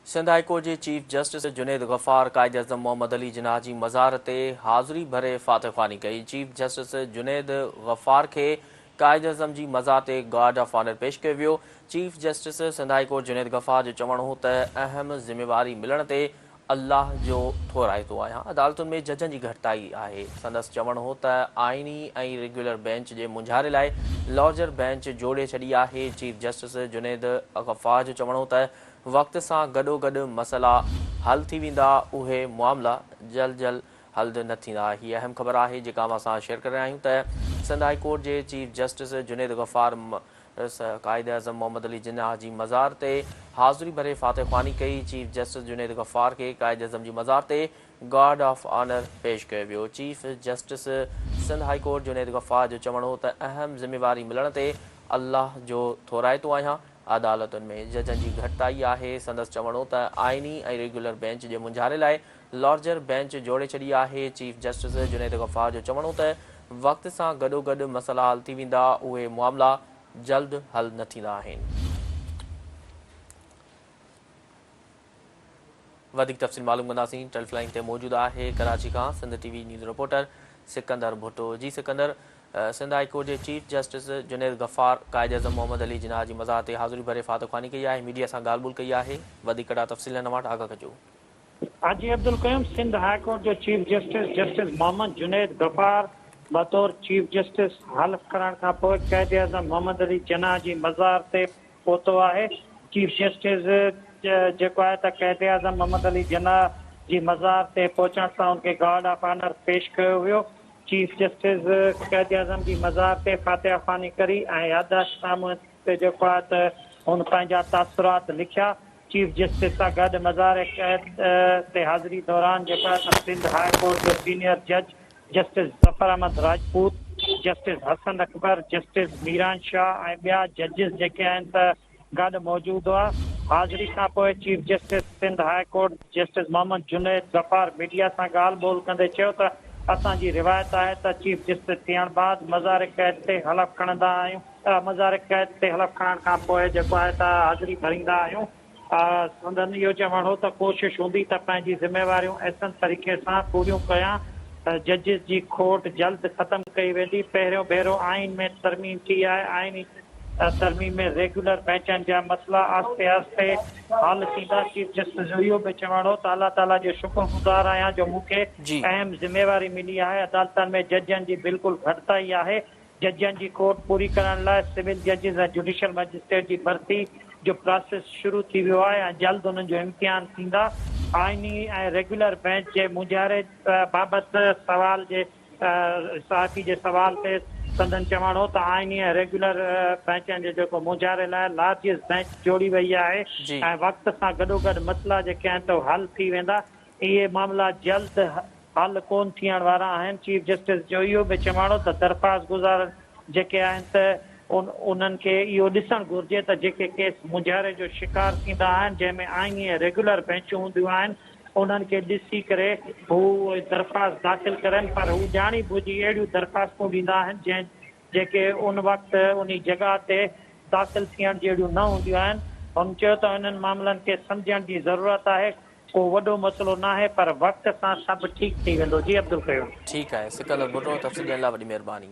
Sindh high court के chief justice Junaid Ghaffar कायदे अज़म मोहम्मद अली जिन्ना की मज़ार ते हाज़िरी भरे फ़ातिहख़्वानी कई। चीफ जस्टिस जुनेद गफ़ार के कायदे अज़म की मज़ार ते गार्ड ऑफ ऑनर पेश किया वियो। Chief justice Sindh high court Junaid Ghaffar जो चवणु हो त अहम ज़िम्मेवारी मिलण ते अल्लाह जो थोराइतो आहियां। अदालतुनि में जजनि जी घटिताई आहे। संदसि चवणु हो त आइनी ऐं रेगुलर बेंच जे मुंझारे लाइ लॉर्जर बेंच जोड़े छॾी आहे। चीफ जस्टिस जुनेद गफ़ार जो चवणु हो त वक़्त सां गॾोगॾु मसइला हल थी वेंदा, उहे मामला जल्द हल न थींदा। हीअ अहम ख़बर आहे जेका असां शेयर करे रहिया आहियूं त सिंध हाई कोर्ट जे चीफ जस्टिस जुनेद गफ़ार कायदे अज़म मोहम्मद अली जिन्ना जी मज़ार ते हाज़िरी भरे फ़ातिहख़्वानी कई। चीफ जस्टिस जुनेद गफ़ार के कायदे अज़म जी मज़ार ते गार्ड ऑफ ऑनर पेश किया वियो। Chief justice Sindh high court Junaid Ghaffar जो चवणु हो त अहम ज़िम्मेवारी मिलण ते अल्लाह जो थोराइतो आहियां। अदालतुनि में जजनि जी घटिताई आहे। संदसि चवणु हो त आइनी ऐं रेगुलर बेंच जे मुंझारे लाइ लॉर्जर बेंच जोड़े छॾी आहे। चीफ जस्टिस जुनेद गफ़ार जो चवणु हो त वक़्त सां गॾोगॾु मसइला हल थी वेंदा, उहे मामला जल्द हल न थींदा आहिनि। वधीक तफ़सील मालूम कंदासीं। टेलीफोन ते मौजूदु आहे कराची खां Sindh TV news reporter Sikandar Bhutto. जी सिकंदर, सिंध हाई कोर्ट के चीफ जस्टिस जुनेद गफ़ार कायदे अज़म मोहम्मद अली जिन्ना की मज़ार ते हाज़िरी भरे फ़ातिहख़्वानी कई आहे। मीडिया सां ॻाल्हि ॿोल कई आहे। वधीक तफ़सील हिन वटि आगाह कजो। हाजी अब्दुल क़यूम, सिंध हाई कोर्ट जो chief justice justice Mohammad Junaid Ghaffar बतौर चीफ जस्टिस हल्फ करण खां पोइ कायदे अज़म मोहम्मद अली जिन्ना जी मज़ार ते पहुतो आहे। चीफ जस्टिस जेको आहे त कायदे अज़म मोहम्मद अली जिन्ना जी मज़ार ते पहुचण सां उनखे गार्ड ऑफ ऑनर पेश कयो वियो। चीफ जस्टिस कायदे अज़म जी मज़ार ते फ़ातिहख़्वानी करी ऐं याददाश्तनामे ते जेको आहे त हुन पंहिंजा तासुरात लिखिया। चीफ जस्टिस सां गॾु मज़ार क़ैद ते हाज़िरी दौरान जेको आहे त सिंध हाई कोर्ट जो सीनियर जज justice Zafar Ahmed Rajput, justice Hasan Akbar, justice Miran Shah ऐं ॿिया जजिस जेके आहिनि त गॾु मौजूदु हुआ। हाज़िरी खां पोइ chief justice Sindh high court justice Mohammad Junaid Ghaffar media सां ॻाल्हि ॿोल कंदे चयो त असांजी रिवायत आहे त चीफ जस्टिस थियण बाद मज़ार क़ैद ते हलफ़ खणंदा आहियूं। मज़ार क़ैद ते हलफ़ खणण खां पोइ जेको आहे त हाज़िरी भरींदा आहियूं। संदन इहो चवणु हो त कोशिशि हूंदी त पंहिंजी ज़िम्मेवारियूं ऐसन तरीक़े सां पूरियूं कयां जजिस जी खोट जल्द ख़त्म कई वेंदी। पहिरियों भेरो आइन में तरमीम थी आहे। आइनी तरमीम में रेगुलर बेंचनि जा मसइला आहिस्ते आहिस्ते हल थींदा। चीफ जस्टिस जो इहो बि चवणु हो त अल्लाह ताला जो शुक्रगुज़ार आहियां जो मूंखे अहम ज़िम्मेवारी मिली आहे। अदालतनि में जजनि जी बिल्कुलु घटिताई आहे। जजनि जी खोट पूरी करण लाइ सिविल जजिस ऐं जुडिशियल मजिस्ट्रेट जी भर्ती जो प्रोसेस शुरू थी वियो आहे ऐं जल्द हुननि जो इम्तिहान थींदा। आइनी ऐं रेगुलर बेंच जे मुंझारे बाबति सवाल जे साथी जे सवाल ते संदन चवणु हो त आइनी ऐं रेगुलर बेंचनि जो जेको मुंझारे लाइ लार्जेस्ट बेंच जोड़ी वई आहे ऐं वक़्त सां गॾोगॾु मसइला जेके आहिनि त हल थी वेंदा। इहे मामला जल्द हल कोन थियण वारा आहिनि। चीफ जस्टिस जो इहो बि चवणु त दरख़्वास्त गुज़ार जेके आहिनि त उन्हनि खे इहो ॾिसणु घुरिजे त जेके केस मुंझारे जो शिकार थींदा आहिनि जंहिंमें आइनी ऐं रेगुलर बेंचूं हूंदियूं आहिनि उन्हनि खे ॾिसी करे हू दरख़्वास्त दाख़िल करनि, पर हू ॼाणी बुॼी अहिड़ियूं दरख़्वास्तूं ॾींदा आहिनि जेके उन वक़्तु उन जॻह ते दाख़िल थियण जहिड़ियूं न हूंदियूं आहिनि। हुन चयो त हिननि मामलनि खे सम्झण जी ज़रूरत आहे। को वॾो मसइलो न आहे, पर वक़्त सां सभु ठीकु थी वेंदो। जी अब्दुल क़यूम। ठीकु आहे सिकंदर भुट्टो, तफ़सील ॾियण लाइ वॾी महिरबानी।